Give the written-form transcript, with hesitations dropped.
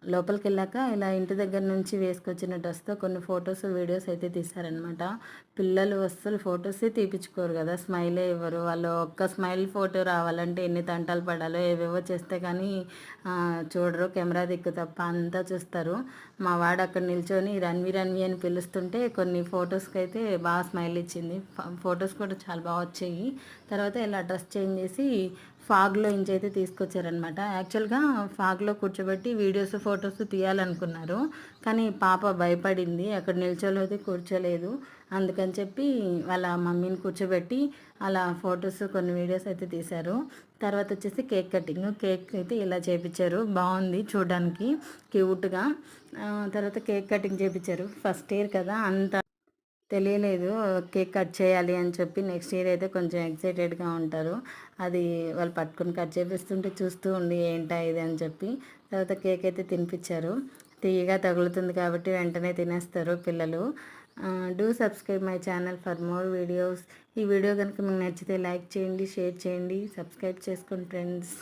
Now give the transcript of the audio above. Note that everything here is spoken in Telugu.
లోపలికెళ్ళాక ఇలా ఇంటి దగ్గర నుంచి వేసుకొచ్చిన డ్రెస్‌తో కొన్ని ఫోటోస్, వీడియోస్ అయితే తీశారనమాట. పిల్లలు అస్సలు ఫోటోసే తీపిచ్చుకోరు గదా! స్మైలే ఇవ్వరు. వాళ్ళు ఒక్క స్మైల్ ఫోటో రావాలంటే ఎన్ని తంటాలు పడాలో ఏవేవో చేస్తే కానీ చూడరు. కెమెరా దిక్కు తప్ప అంతా చూస్తారు. మా వాడు అక్కడ నిల్చొని రణ్వి, రణ్వి అని పిలుస్తుంటే కొన్ని ఫోటోస్‌కైతే బాగా స్మైల్ ఇచ్చింది. ఫోటోస్ కూడా చాలా బాగా వచ్చాయి. తర్వాత ఇలా డ్రెస్ చేంజ్ చేసి ఫాగ్‌లో ఇంచైతే తీసుకొచ్చారనమాట. యాక్చువల్‌గా ఫాగ్‌లో కూర్చోబెట్టి వీడియోస్, ఫొటోస్ తీయాలనుకున్నారు. కానీ పాప భయపడింది. అక్కడ నిల్చోలేదు, కూర్చోలేదు. అందుకని చెప్పి వాళ్ళ మమ్మీని కూర్చోబెట్టి అలా ఫొటోస్, కొన్ని వీడియోస్ అయితే తీశారు. తర్వాత వచ్చేసి కేక్ కటింగ్. కేక్ అయితే ఇలా చేపించారు. బాగుంది చూడడానికి క్యూట్‌గా. తర్వాత కేక్ కటింగ్ చేపించారు. ఫస్ట్ ఇయర్ కదా అంత తెలియలేదు కేక్ కట్ చేయాలి అని చెప్పి. నెక్స్ట్ ఇయర్ అయితే కొంచెం ఎక్సైటెడ్గా ఉంటారు. అది వాళ్ళు పట్టుకొని కట్ చేపిస్తుంటే చూస్తూ ఉండి ఏంటా ఇది అని చెప్పి. తర్వాత కేక్ అయితే తినిపించారు. తీయగా తగులుతుంది కాబట్టి వెంటనే తినేస్తారు పిల్లలు. Do subscribe my channel for more videos. ఈ వీడియో కనుక మీకు నచ్చితే లైక్ చేయండి, షేర్ చేయండి, సబ్స్క్రైబ్ చేసుకోండి ఫ్రెండ్స్.